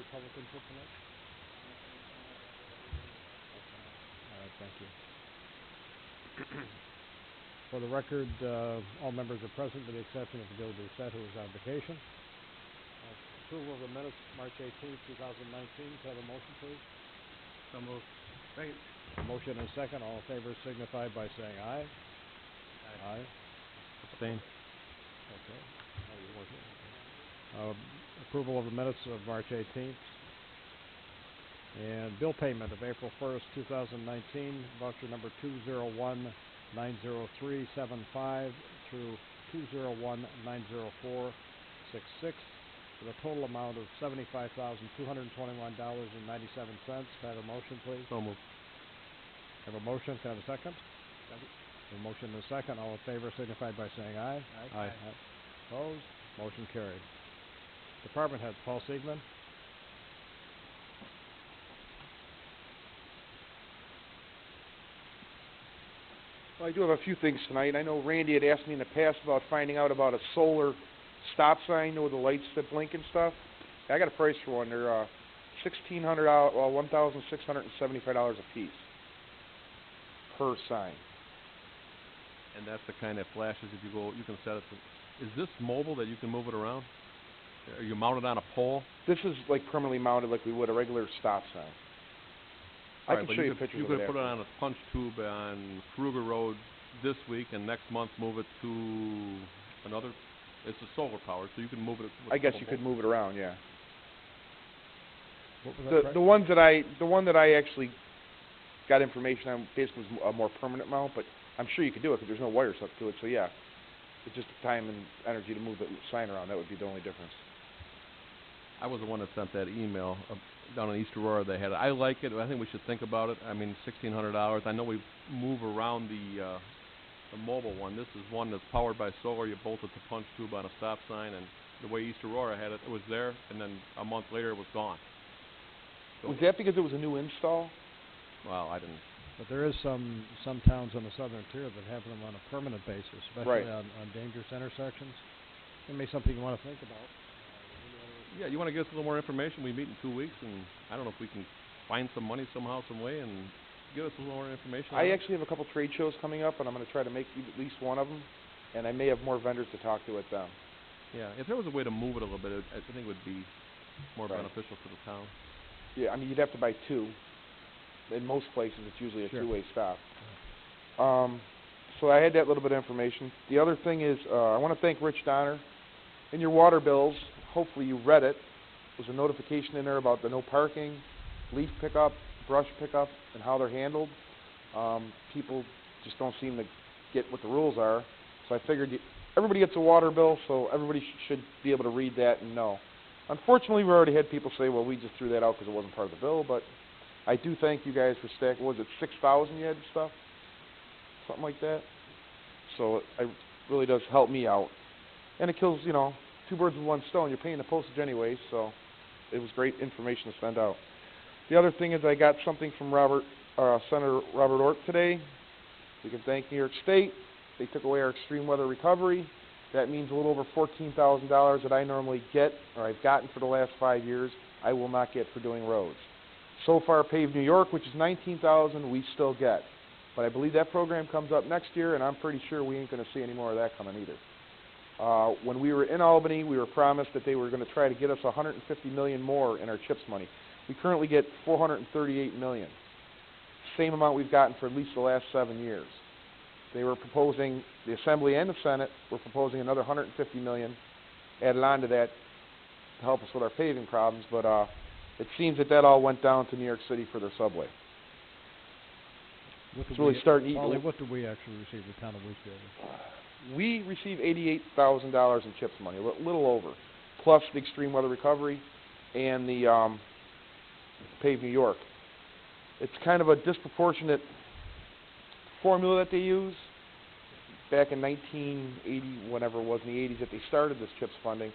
any public input tonight? All right, thank you. For the record, all members are present with the exception of Bill Doucette, who is on vacation. Approval of the minutes, March 18th, 2019. Can I have a motion, please? So moved. Second. A motion and a second. All in favor signify by saying aye. Aye. Abstain. Okay. How do you work it? Approval of the minutes of March 18th. And bill payment of April 1st, 2019, voucher number 201-90375 through 201-90466 for a total amount of $75,221.97. Can I have a motion, please? So moved. Have a motion. Can I have a second? Second. A motion and a second. All in favor signify by saying aye. Aye. Opposed? Motion carried. Department head, Paul Siegman. Well, I do have a few things tonight. I know Randy had asked me in the past about finding out about a solar stop sign, with the lights that blink and stuff. I got a price for one. They're $1,675 a piece per sign. And that's the kind that flashes if you go. You can set it to. Is this mobile that you can move it around? Are you mounted on a pole? This is like permanently mounted, like we would a regular stop sign. I can show you pictures you of it. You could put it on a punch tube on Kruger Road this week, and next month move it to another. It's a solar power, so you can move it. I guess you could move it around, yeah. What was that the one that I actually got information on basically was a more permanent mount, but I'm sure you could do it because there's no wires up to it. So yeah, it's just time and energy to move the sign around. That would be the only difference. I was the one that sent that email down in East Aurora. They had it. I like it. I think we should think about it. I mean, $1,600. I know we move around the mobile one. This is one that's powered by solar. You bolt it to punch tube on a stop sign, and the way East Aurora had it, it was there, and then a month later it was gone. So, was that because it was a new install? Well, I didn't. But there is some towns on the southern tier that have them on a permanent basis, especially on dangerous intersections. It may be something you want to think about. Yeah, you want to give us a little more information? We meet in 2 weeks, and I don't know if we can find some money somehow, some way, and give us a little more information. I actually have a couple trade shows coming up, and I'm going to try to make at least one of them, and I may have more vendors to talk to at them. Yeah, if there was a way to move it a little bit, I think it would be more beneficial for the town. Yeah, I mean, you'd have to buy two. In most places, it's usually a two-way stop. So I had that little bit of information. The other thing is, I want to thank Rich Donner. In your water bills, hopefully you read it, there's a notification in there about the no parking, leaf pickup, brush pickup, and how they're handled. People just don't seem to get what the rules are. So I figured everybody gets a water bill, so everybody should be able to read that and know. Unfortunately, we already had people say, well, we just threw that out because it wasn't part of the bill, but I do thank you guys for stacking. What was it, 6,000 you had and stuff? Something like that. So it really does help me out. And it kills, two birds with one stone. You're paying the postage anyway, so it was great information to send out. The other thing is I got something from Senator Robert Ortt today. We can thank New York State. They took away our extreme weather recovery. That means a little over $14,000 that I normally get, or I've gotten for the last 5 years, I will not get for doing roads. So far, Paved New York, which is $19,000, we still get. But I believe that program comes up next year, and I'm pretty sure we ain't going to see any more of that coming either. When we were in Albany, we were promised that they were going to try to get us $150 million more in our CHIPS money. We currently get $438 million. Same amount we've gotten for at least the last 7 years. They were proposing, the Assembly and the Senate were proposing another $150 million added on to that to help us with our paving problems, but it seems that all went down to New York City for their subway. It's really starting to eat. Ollie, what did we actually receive, the town of Wheatfield? We received $88,000 in CHIPS money, a little over, plus the extreme weather recovery and the Paved New York. It's kind of a disproportionate formula that they use. Back in 1980, whenever it was in the 80s that they started this CHIPS funding,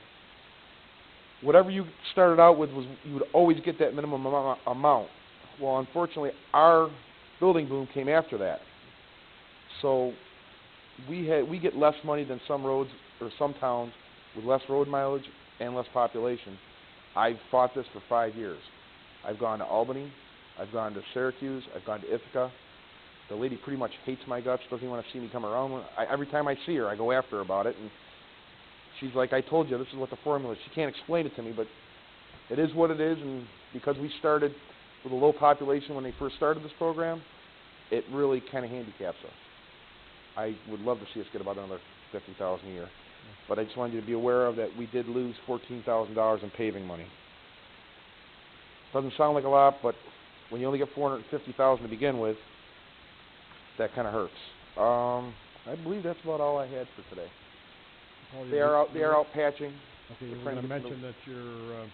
whatever you started out with was you would always get that minimum amount. Well, unfortunately, our building boom came after that. So we get less money than some roads or some towns with less road mileage and less population. I've fought this for 5 years. I've gone to Albany, I've gone to Syracuse, I've gone to Ithaca. The lady pretty much hates my guts, doesn't even want to see me come around. Every time I see her, I go after her about it, and she's like, I told you, this is what the formula is. She can't explain it to me, but it is what it is, and because we started with a low population when they first started this program, it really kind of handicaps us. I would love to see us get about another $50,000 a year. But I just wanted you to be aware of that we did lose $14,000 in paving money. Doesn't sound like a lot, but when you only get $450,000 to begin with, that kind of hurts. I believe that's about all I had for today. They are out patching. Okay, you were going to mention that your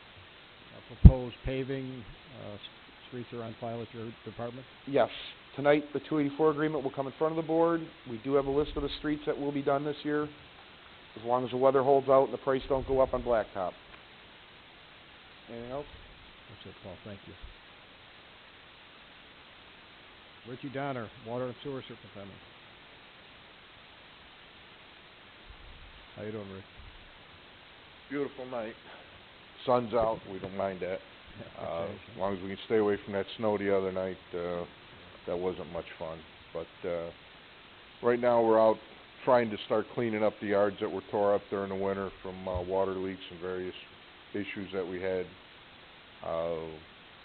proposed paving streets are on file at your department? Yes. Tonight, the 284 agreement will come in front of the board. We do have a list of the streets that will be done this year, as long as the weather holds out and the price don't go up on blacktop. Anything else? That's it, Paul. Thank you. Richie Donner, Water and Sewer Superintendent. How you doing, Rick? Beautiful night. Sun's out. We don't mind that. Yeah, as long as we can stay away from that snow the other night, that wasn't much fun. But right now we're out trying to start cleaning up the yards that were tore up during the winter from water leaks and various issues that we had.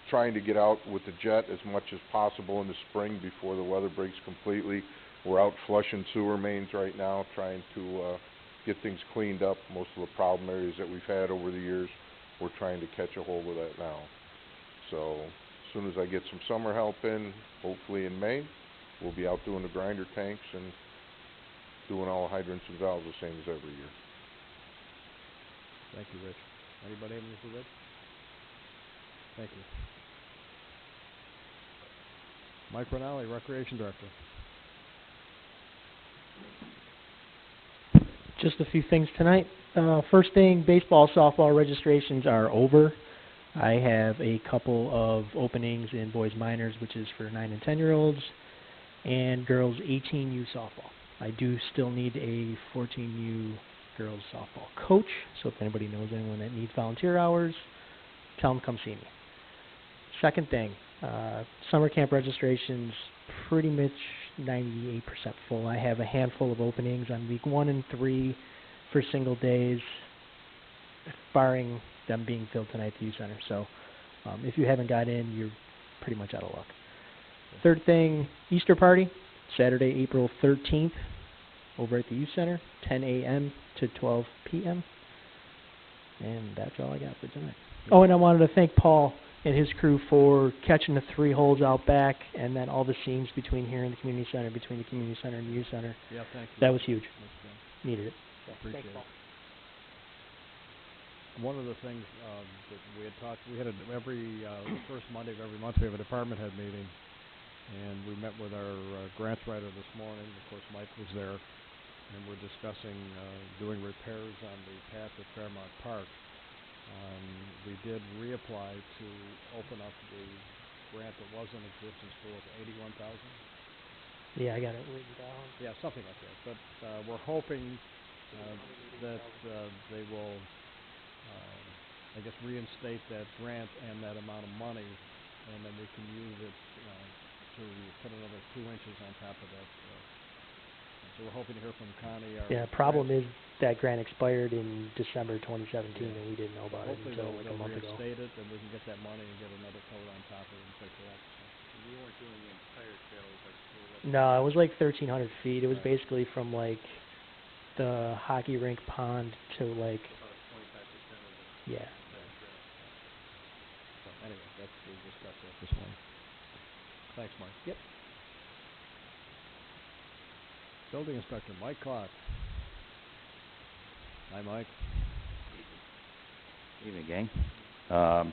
Trying to get out with the jet as much as possible in the spring before the weather breaks completely. We're out flushing sewer mains right now, trying to get things cleaned up. Most of the problem areas that we've had over the years, we're trying to catch a hold of that now. So as soon as I get some summer help in, hopefully in May, we'll be out doing the grinder tanks and doing all the hydrants and valves the same as every year. Thank you, Rich. Anybody have anything for Rich? Thank you. Mike Rinaldi, Recreation Director. Just a few things tonight. First thing, baseball, softball registrations are over. I have a couple of openings in boys minors, which is for 9 and 10-year-olds, and girls 18U softball. I do still need a 14U girls softball coach, so if anybody knows anyone that needs volunteer hours, tell them come see me. Second thing, summer camp registrations pretty much 98% full. I have a handful of openings on week 1 and 3 for single days, barring them being filled tonight at the youth center. So if you haven't got in, you're pretty much out of luck. Third thing, Easter party, Saturday, April 13th, over at the youth center, 10 a.m. to 12 p.m. And that's all I got for tonight. Oh, and I wanted to thank Paul and his crew for catching the 3 holes out back, and then all the seams between here and the community center, between the community center and the youth center. Yeah, thank you. That was huge. Needed it. So, Appreciate thanks, it. Paul. One of the things that we had talked, we had every the first Monday of every month we have a department head meeting, and we met with our grants writer this morning. Of course, Mike was there, and we're discussing doing repairs on the path at Fairmount Park. We did reapply to open up the grant that was in existence for $81,000. Yeah, I got it written down. Yeah, something like that. But we're hoping that they will, I guess, reinstate that grant and that amount of money, and then we can use it to put another 2 inches on top of that. So we're hoping to hear from Connie. Yeah, problem is that grant expired in December 2017, and we didn't know about Hopefully it until like a they'll month ago. reinstate it, and we can get that money and get another coat on top of it and fix it up. So. You weren't doing the entire trail, No, it was like 1,300 feet. It was Right. basically from like the hockey rink pond to like, about 25% of the yeah. entire trail. So anyway, we discussed that this morning. Thanks, Mike. Yep. Building Inspector Mike Clark. Hi, Mike. Evening, gang.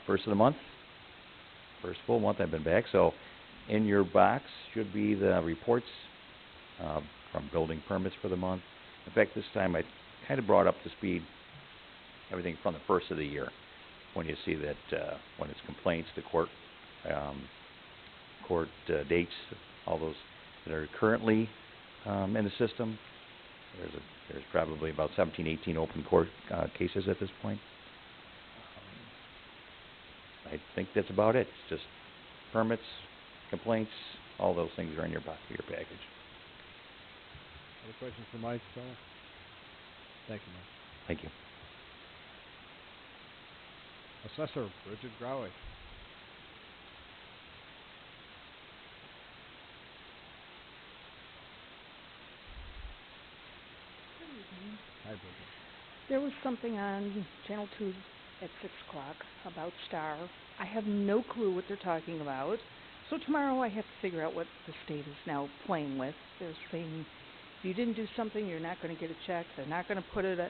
First of the month, first full month I've been back. So in your box should be the reports from building permits for the month. In fact, this time I kind of brought up to speed everything from the first of the year. When you see that when it's complaints to court, dates, all those that are currently in the system. There's probably about 17, 18 open court cases at this point. I think that's about it. It's just permits, complaints, all those things are in your package. Other questions for Mike, fellow? Thank you, Mike. Thank you. Assessor Bridget Growick. Hi, Bridget. There was something on Channel 2 at 6 o'clock about Star. I have no clue what they're talking about. So tomorrow I have to figure out what the state is now playing with. They're saying if you didn't do something, you're not going to get a check. They're not going to put it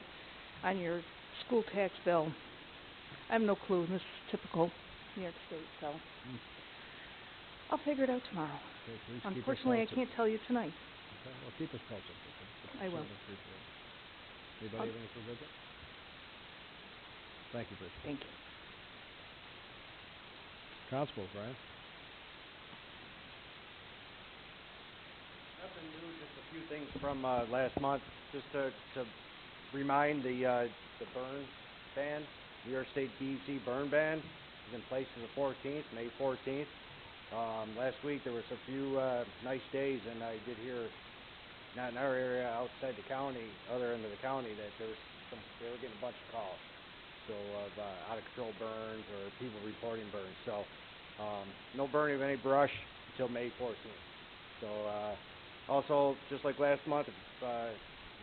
on your school tax bill. I have no clue. This is typical New York State, so I'll figure it out tomorrow. Okay, please keep us Unfortunately, I posted. can't tell you tonight. Okay, well, keep us posted. Okay? I will. Certainly appreciate it. Anybody have anything for Bridget? Thank you, Bridget. Thank you. Constable, Brian? Nothing new, just a few things from last month, just to remind the burn ban. New York State DEC burn ban is in place to the 14th, May 14th. Last week there was a few nice days, and I did hear, not in our area, outside the county, other end of the county, that they were getting a bunch of calls. So of out of control burns or people reporting burns. So no burning of any brush until May 14th. So also, just like last month, if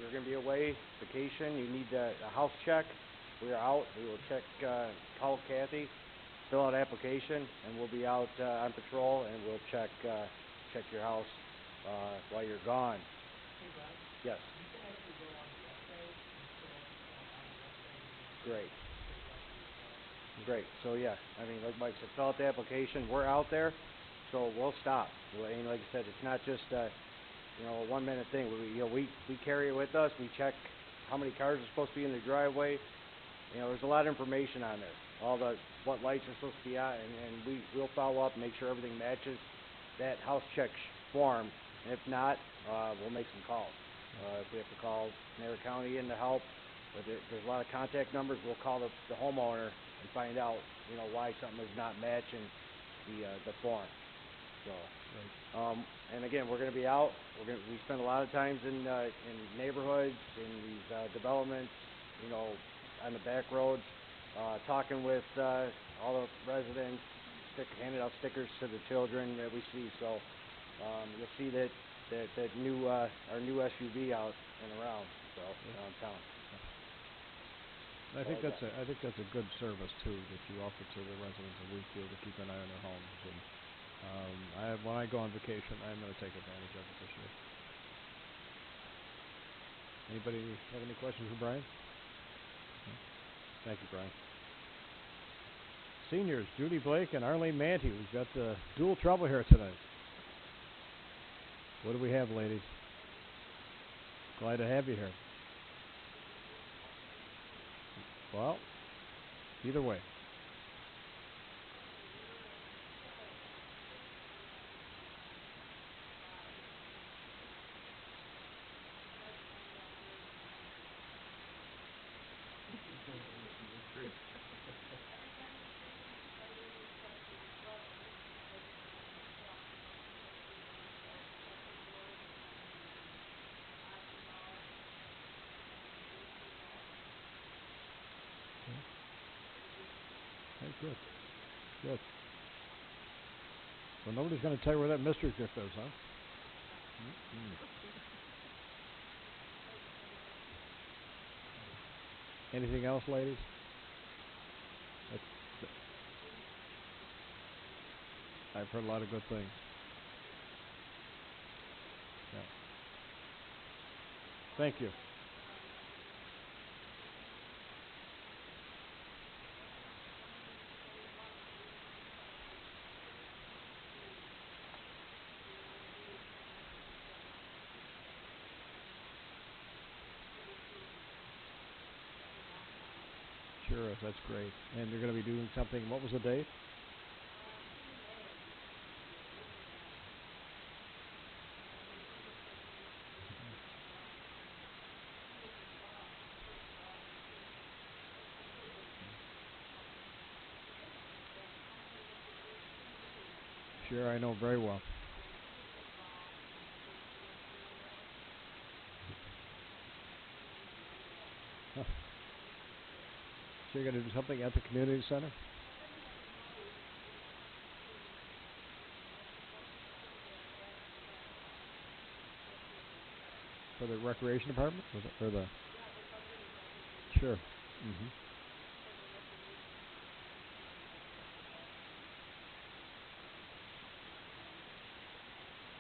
you're going to be away, vacation, you need a house check. We are out. We will check, call Kathy, fill out application, and we'll be out on patrol, and we'll check your house while you're gone. Yes. Great. Great. So yeah, I mean, like Mike said, fill out the application. We're out there, so we'll stop. And like I said, it's not just a 1 minute thing. We carry it with us. We check how many cars are supposed to be in the driveway. There's a lot of information on there. What lights are supposed to be on, and we'll follow up and make sure everything matches that house check form. And if not, we'll make some calls. If we have to call Nair County in to help, but there's a lot of contact numbers. We'll call the homeowner and find out, why something is not matching the form. So, and again, we're going to be out. We spend a lot of times in neighborhoods, in these developments, on the back roads, talking with all the residents, handing out stickers to the children that we see. So you'll see that our new SUV out and around, around town. I think that's a good service too that you offer to the residents of Wheatfield to keep an eye on their homes. And when I go on vacation, I'm going to take advantage of it this year. Anybody have any questions for Brian? No? Thank you, Brian. Seniors, Judy Blake and Arlene Manty. We've got dual trouble here tonight. What do we have, ladies? Glad to have you here. Well, either way. Good. Good. Well, nobody's going to tell you where that mystery gift is, huh? Anything else, ladies? I've heard a lot of good things. Yeah. Thank you. Sure, that's great. And you're going to be doing something, what was the date? Sure, I know very well. Huh. So you're gonna do something at the community center? For the recreation department? Was it for the? Sure. Mhm.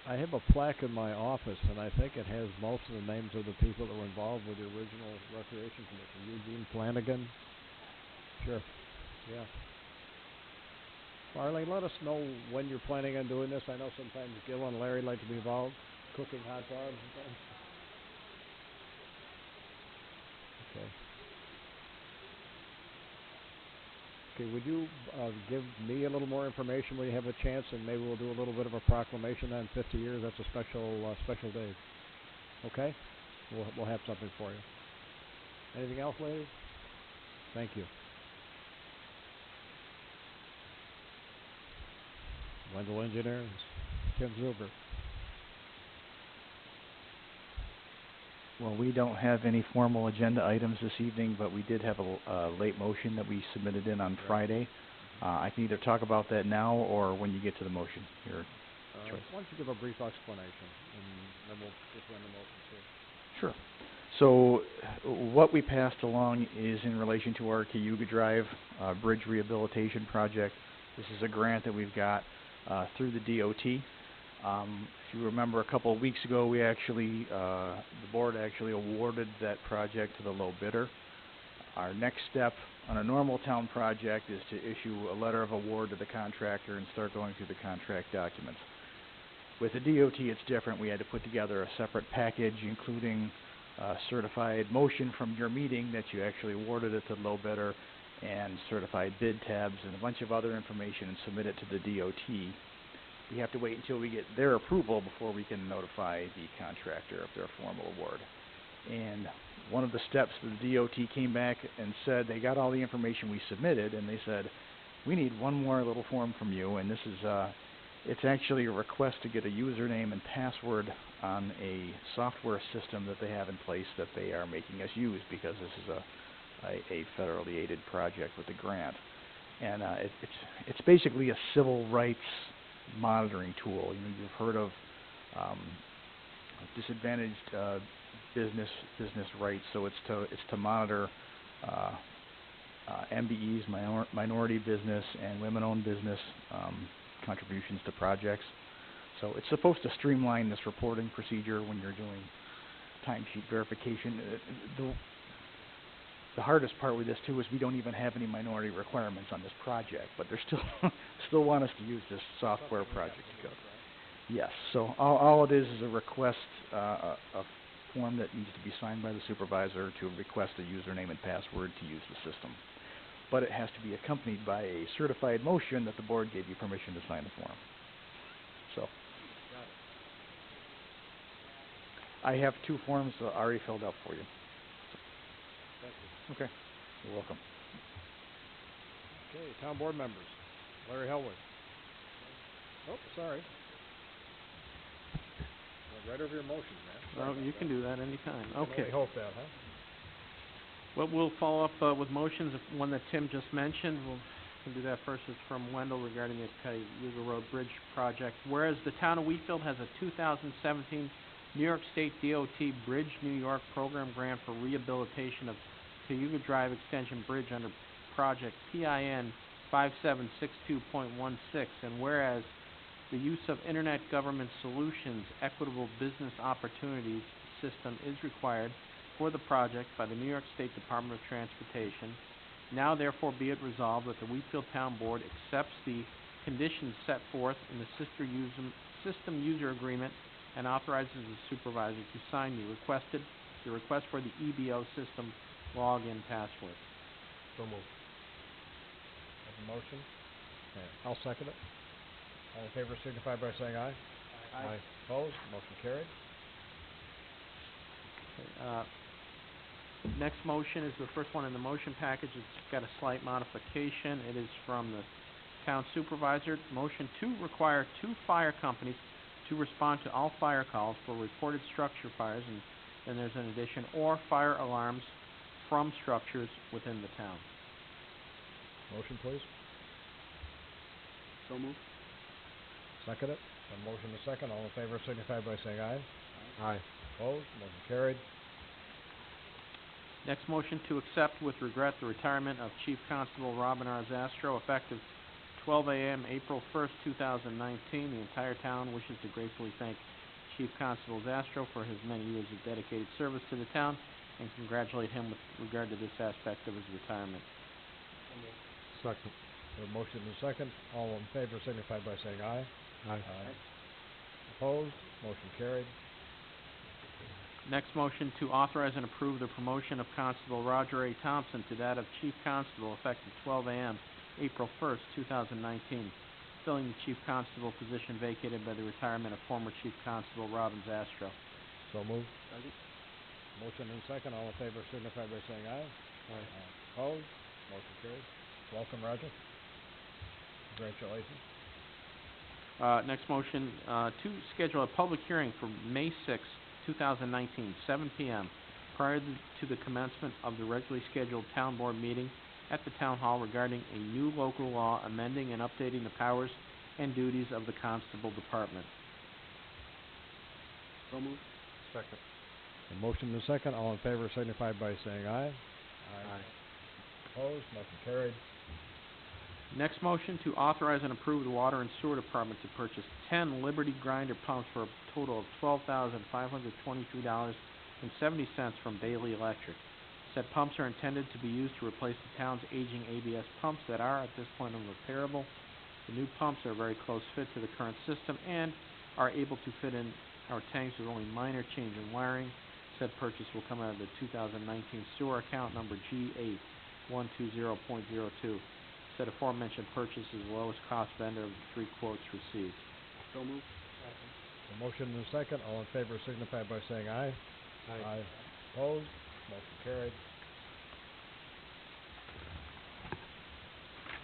I have a plaque in my office, and I think it has most of the names of the people that were involved with the original Recreation Commission. Eugene Flanagan. Sure. Yeah. Marlene, let us know when you're planning on doing this. I know sometimes Gil and Larry like to be involved, cooking hot dogs and things. Okay. Okay, would you give me a little more information when you have a chance, and maybe we'll do a little bit of a proclamation on 50 years. That's a special day. Okay? We'll have something for you. Anything else, ladies? Thank you. Wendell Engineers, Tim Zuber. Well, we don't have any formal agenda items this evening, but we did have a late motion that we submitted in on Friday. I can either talk about that now or when you get to the motion. Your choice. Why don't you give a brief explanation, and then we'll just run the motion too. Sure. So what we passed along is in relation to our Cayuga Drive bridge rehabilitation project. This is a grant that we've got through the DOT. If you remember, a couple of weeks ago, we actually, the board actually awarded that project to the low bidder. Our next step on a normal town project is to issue a letter of award to the contractor and start going through the contract documents. With the DOT, it's different. We had to put together a separate package, including a certified motion from your meeting that you actually awarded it to the low bidder, and certified bid tabs and a bunch of other information, and submit it to the DOT. We have to wait until we get their approval before we can notify the contractor of their formal award. And one of the steps, the DOT came back and said they got all the information we submitted, and they said, we need one more little form from you, and this is, it's actually a request to get a username and password on a software system that they have in place that they are making us use, because this is a federally aided project with a grant. And it's basically a civil rights monitoring tool. You know, you've heard of disadvantaged business rights. So it's to monitor MBEs, minority business, and women-owned business contributions to projects. So it's supposed to streamline this reporting procedure when you're doing timesheet verification. The hardest part with this too is we don't even have any minority requirements on this project, but they're still want us to use this software project to go. Yes. So all it is a request, a form that needs to be signed by the supervisor to request a username and password to use the system. But it has to be accompanied by a certified motion that the board gave you permission to sign the form. So I have 2 forms already filled out for you. Thank you. Okay. You're welcome. Okay, town board members. Larry Hellwig. Oh, sorry. Went right over your motion, man. Well, you can do that anytime. I can Okay. only hope that, huh? Well, we'll follow up with motions. One that Tim just mentioned, we'll do that first. It's from Wendell regarding the Cayuga Road Bridge project. Whereas the town of Wheatfield has a 2017 New York State DOT Bridge New York program grant for rehabilitation of Cayuga Drive Extension Bridge under project PIN 5762.16, and whereas the use of Internet Government Solutions Equitable Business Opportunities System is required for the project by the New York State Department of Transportation, now therefore be it resolved that the Wheatfield Town Board accepts the conditions set forth in the system user agreement and authorizes the supervisor to sign the request for the EBO system login password. So moved. Have a motion? Okay, I'll second it. All in favor signify by saying aye. Aye. Opposed? Motion carried. Okay, next motion is the first one in the motion package. It's got a slight modification. It is from the Town Supervisor, motion to require 2 fire companies to respond to all fire calls for reported structure fires, and then there's an addition, or fire alarms from structures within the town. Motion, please. So moved. Second it. A motion and a second. All in favor signify by saying aye. Aye. Opposed? Motion carried. Next motion to accept with regret the retirement of Chief Constable Robin R. Zastro, effective 12 a.m. April 1st, 2019. The entire town wishes to gratefully thank Chief Constable Zastro for his many years of dedicated service to the town and congratulate him with regard to this aspect of his retirement. Second. A motion and a second. All in favor signify by saying aye. Aye. Opposed? Motion carried. Next motion to authorize and approve the promotion of Constable Roger A. Thompson to that of Chief Constable effective 12 a.m. April 1st, 2019, filling the Chief Constable position vacated by the retirement of former Chief Constable Robin Zastro. So moved. Motion and second. All in favor signify by saying aye. Aye. Opposed? Motion carried. Welcome, Roger. Congratulations. Next motion to schedule a public hearing for May 6th, 2019, 7 p.m., prior to the commencement of the regularly scheduled town board meeting at the town hall regarding a new local law amending and updating the powers and duties of the constable department. So moved. Second. A motion and a second. All in favor signify by saying aye. Aye. Opposed? Motion carried. Next motion to authorize and approve the Water and Sewer Department to purchase 10 Liberty grinder pumps for a total of $12,523.70 from Bailey Electric. Said pumps are intended to be used to replace the town's aging ABS pumps that are, at this point, unrepairable. The new pumps are a very close fit to the current system and are able to fit in our tanks with only minor change in wiring. Said purchase will come out of the 2019 sewer account number G8120.02. Said aforementioned purchase is the lowest cost vendor of the 3 quotes received. So moved. A motion and a second. All in favor signify by saying aye. Aye. Opposed? Motion carried.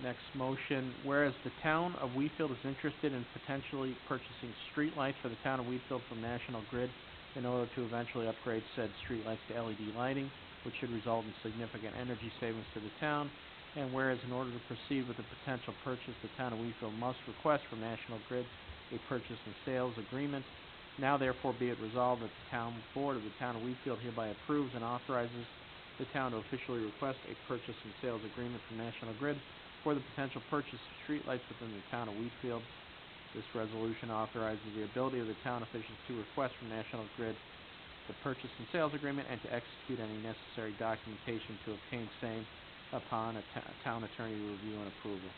Next motion, whereas the town of Wheatfield is interested in potentially purchasing street lights for the town of Wheatfield from National Grid in order to eventually upgrade said street lights to LED lighting, which should result in significant energy savings to the town. And whereas in order to proceed with the potential purchase, the town of Wheatfield must request from National Grid a purchase and sales agreement. Now therefore be it resolved that the town board of the town of Wheatfield hereby approves and authorizes the town to officially request a purchase and sales agreement from National Grid for the potential purchase of streetlights within the town of Wheatfield. This resolution authorizes the ability of the town officials to request from National Grid the purchase and sales agreement and to execute any necessary documentation to obtain same upon a town attorney review and approval.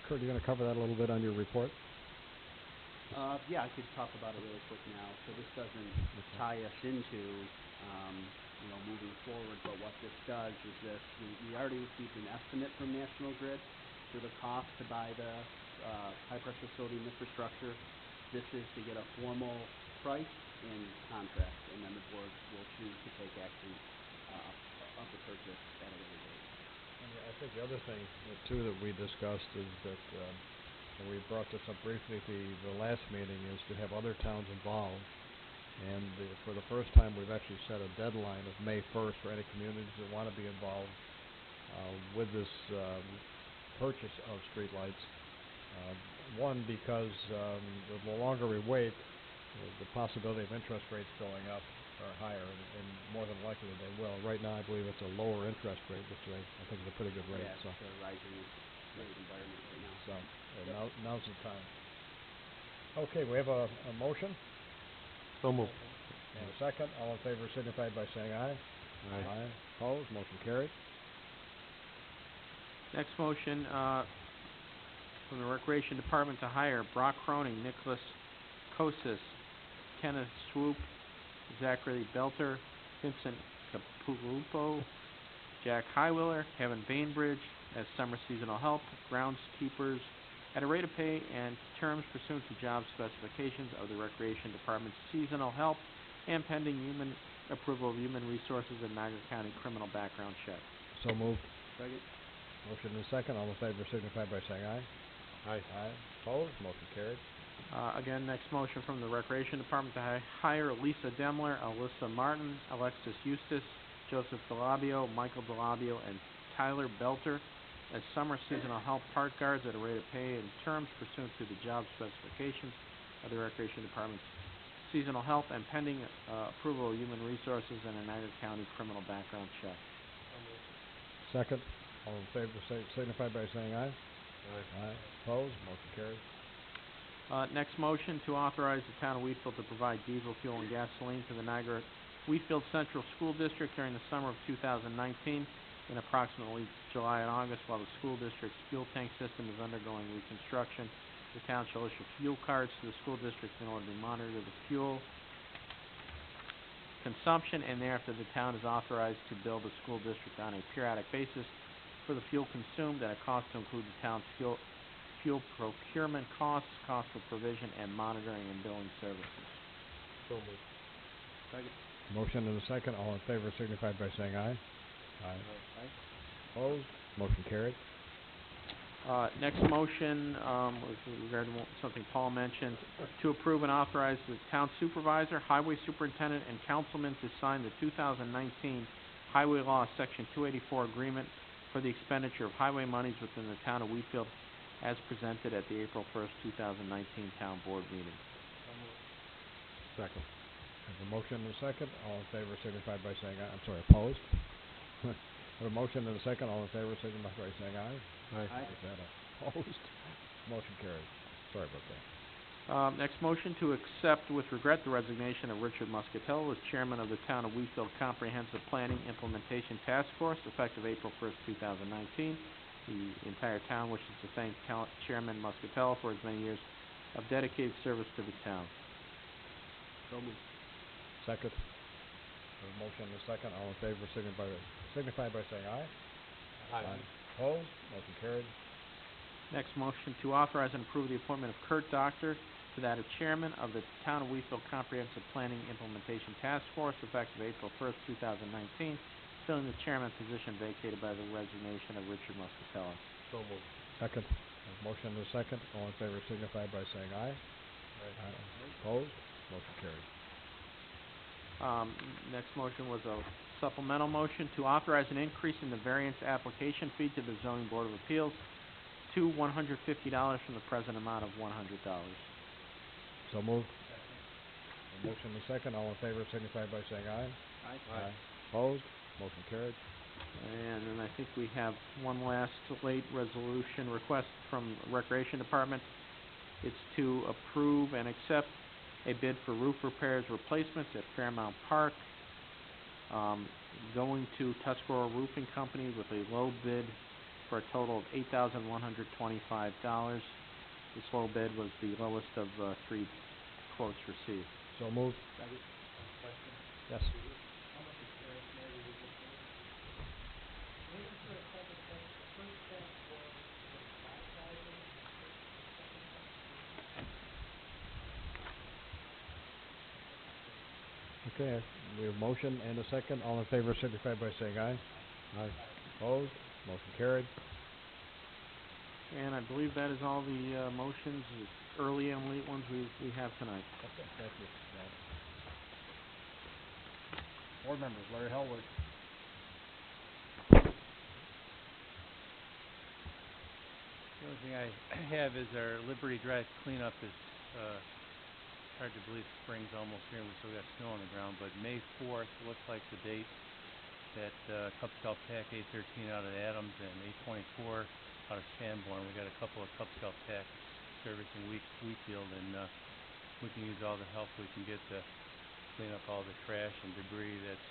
Kurt, you going to cover that a little bit on your report? Yeah, I could talk about it really quick now. So this doesn't tie us into, moving forward, but what this does is this. We already received an estimate from National Grid for the cost to buy the high-pressure sodium infrastructure. This is to get a formal price and contract, and then the board will choose to take action of the purchase at a later date. And I think the other thing, too, that we discussed is that, and we brought this up briefly at the last meeting, is to have other towns involved. And for the first time, we've actually set a deadline of May 1st for any communities that want to be involved with this purchase of streetlights. One, because the longer we wait, the possibility of interest rates going up are higher, and more than likely they will. Right now, I believe it's a lower interest rate, which I think is a pretty good rate. Yeah, So, it's a rising rate environment right now. so now's the time. Okay, we have a motion So moved. and a second. All in favor signify by saying aye. Aye. Opposed? Motion carried. Next motion from the Recreation Department to hire Brock Croning, Nicholas Kosis, Kenneth Swoop, Zachary Belter, Vincent Capulupo, Jack Highwiller, Kevin Bainbridge as summer seasonal help, groundskeepers at a rate of pay and terms pursuant to job specifications of the Recreation Department's seasonal help and pending approval of Human Resources and Niagara County criminal background check. So moved. Second. Motion and a second. All in favor signify by saying aye. Aye. Aye. Opposed? Motion carried. Again, next motion from the Recreation Department to hire Lisa Demler, Alyssa Martin, Alexis Eustace, Joseph Delabio, Michael Delabio, and Tyler Belter as summer seasonal help park guards at a rate of pay and terms pursuant to the job specifications of the Recreation Department's seasonal help and pending approval of Human Resources and a Niagara County criminal background check. Second. All in favor signify by saying aye. Aye. Aye. Opposed? Motion carried. Next motion to authorize the town of Wheatfield to provide diesel fuel and gasoline to the Niagara Wheatfield Central School District during the summer of 2019 in approximately July and August while the school district's fuel tank system is undergoing reconstruction. The town shall issue fuel cards to the school district in order to monitor the fuel consumption, and thereafter the town is authorized to bill the school district on a periodic basis for the fuel consumed at a cost to include the town's fuel procurement costs, cost of provision, and monitoring and billing services. So moved. Second. Motion and a second. All in favor signify by saying aye. Aye. Aye. Opposed? Motion carried. Next motion was regarding something Paul mentioned, to approve and authorize the town supervisor, highway superintendent, and councilman to sign the 2019 Highway Law Section 284 agreement for the expenditure of highway monies within the town of Wheatfield as presented at the April 1st, 2019 town board meeting. Second. Have a motion and a second. All in favor signify by saying aye. I'm sorry, opposed? Have a motion and a second. All in favor signify by saying aye. Aye. Is that opposed? Motion carried. Sorry about that. Next motion to accept with regret the resignation of Richard Muscatello as chairman of the town of Wheatfield Comprehensive Planning Implementation Task Force effective April 1st, 2019. The entire town wishes to thank Chairman Muscatello for his many years of dedicated service to the town. So moved. Second. Have a motion and a second. All in favor signify by saying aye. Aye. Opposed? Motion carried. Next motion to authorize and approve the appointment of Kurt Doctor to that of chairman of the town of Wheatfield Comprehensive Planning Implementation Task Force effective April 1st, 2019. Filling the chairman position vacated by the resignation of Richard Muscatello. So moved. Second. Have a motion and a second. All in favor signify by saying aye. Aye. Opposed? Motion carried. Next motion was a supplemental motion to authorize an increase in the variance application fee to the Zoning Board of Appeals to $150 from the present amount of $100. So moved. A motion and a second. All in favor signify by saying aye. Aye. Opposed? Motion carried. And then I think we have one last late resolution request from the Recreation Department. It's to approve and accept a bid for roof repairs replacements at Fairmount Park, going to Tuscarora Roofing Company with a low bid for a total of $8,125. This low bid was the lowest of three quotes received. So moved. Second. Yes. Okay, we have motion and a second. All in favor signify by saying aye. Aye. Opposed? Motion carried. And I believe that is all the motions, early and late ones we have tonight. Okay, thank you. Board members, Larry Hellwood. The only thing I have is our Liberty Drive cleanup is, hard to believe spring's almost here and we still got snow on the ground, but May 4th looks like the date that Cub Scout Pack 813 out of Adams and 824 out of Sanborn. We got a couple of Cub Scout Pack servicing Wheatfield, and we can use all the help we can get to clean up all the trash and debris that's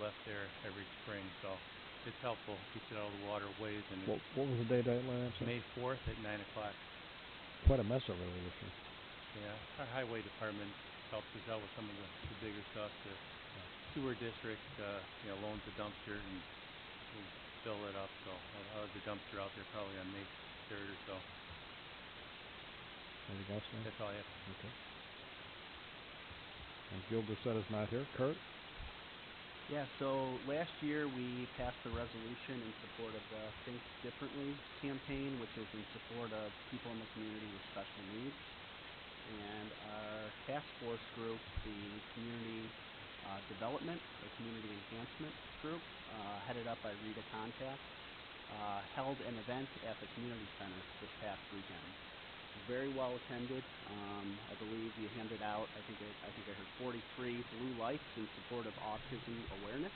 left there every spring. So it's helpful, keeps it out of the waterways, and What was the date, Larry? May 4th at 9 o'clock. Quite a mess over there this year. Yeah, our highway department helps us out with some of the bigger stuff. The sewer district, loans a dumpster and we fill it up. So I'll have the dumpster out there probably on May 3rd or so. Anything else, Larry? That's all I have. Okay. And Gilda said is not here. Kurt? Yeah, so last year we passed a resolution in support of the Think Differently campaign, which is in support of people in the community with special needs. And our task force group, the community development or community enhancement group, headed up by Rita Contact, held an event at the community center this past weekend. Very well attended. I believe you handed out, I think I heard 43 blue lights in support of autism awareness.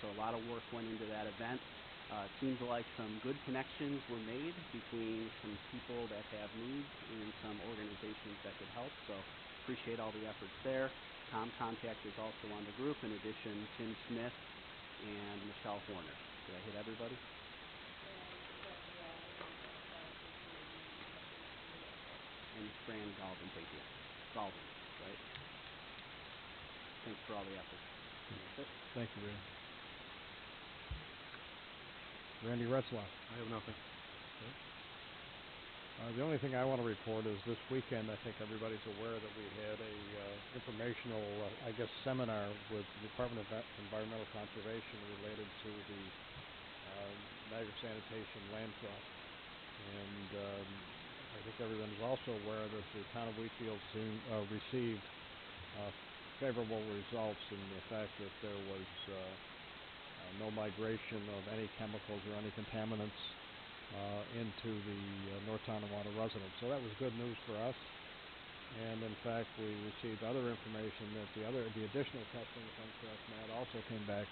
So a lot of work went into that event. It seems like some good connections were made between some people that have needs and some organizations that could help. So appreciate all the efforts there. Tom Contact is also on the group. In addition, Tim Smith and Michelle Horner. Did I hit everybody? And Fran Galvin, thank you. Galvin, right? Thanks for all the efforts. That's it. Thank you, Randy. Randy Retzlaff. I have nothing. The only thing I want to report is this weekend, I think everybody's aware that we had a informational, seminar with the Department of Environmental Conservation related to the Niagara Sanitation landfill. And I think everyone's also aware that the town of Wheatfield received favorable results in the fact that there was no migration of any chemicals or any contaminants into the North Tonawanda residents. So that was good news for us. And in fact, we received other information that the additional testing from Matt also came back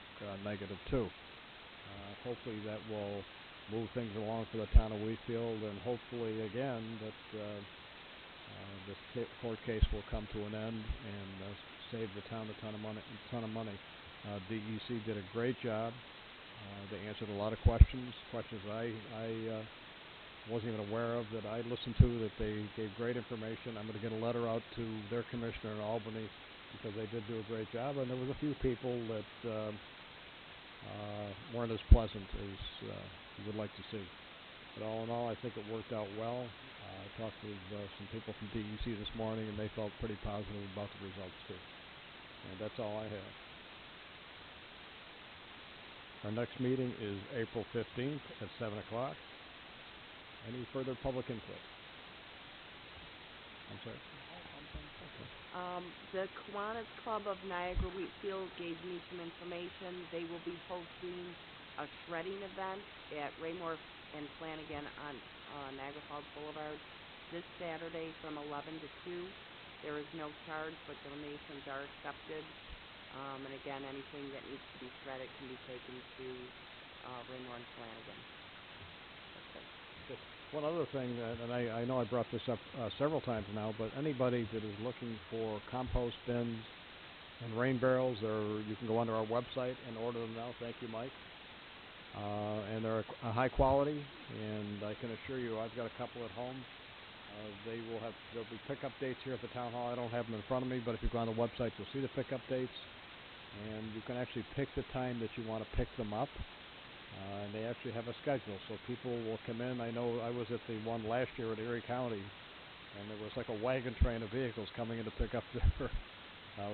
negative too. Hopefully that will move things along for the town of Wheatfield, and hopefully again that this court case will come to an end and save the town a ton of money. DEC did a great job. They answered a lot of questions I wasn't even aware of, that I listened to, that they gave great information. I'm going to get a letter out to their commissioner in Albany because they did do a great job, and there was a few people that weren't as pleasant as you would like to see. But all in all, I think it worked out well. I talked with some people from DEC this morning, and they felt pretty positive about the results too. And that's all I have. Our next meeting is April 15th at 7 o'clock. Any further public input? I'm sorry. The Kiwanis Club of Niagara Wheatfield gave me some information. They will be hosting a shredding event at Raymore and Flanagan on Niagara Falls Boulevard this Saturday from 11 to 2. There is no charge, but donations are accepted. And again, anything that needs to be shredded can be taken to Raymore and Flanagan. That's it. Just one other thing, and I know I brought this up several times now, but anybody that is looking for compost bins and rain barrels, you can go onto our website and order them now. Thank you, Mike. And they're a high quality, and I can assure you I've got a couple at home. There'll be pickup dates here at the town hall. I don't have them in front of me, but if you go on the website, you'll see the pickup dates, and you can actually pick the time that you want to pick them up. And they actually have a schedule, so people will come in. I know I was at the one last year at Erie County, and there was like a wagon train of vehicles coming in to pick up their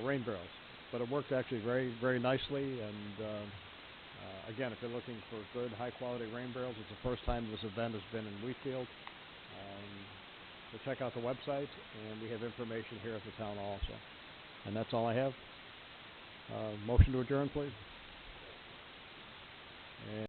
rain barrels. But it worked actually very, very nicely, and again, if you're looking for good, high-quality rain barrels, it's the first time this event has been in Wheatfield. So check out the website, and we have information here at the town also. And that's all I have. Motion to adjourn, please.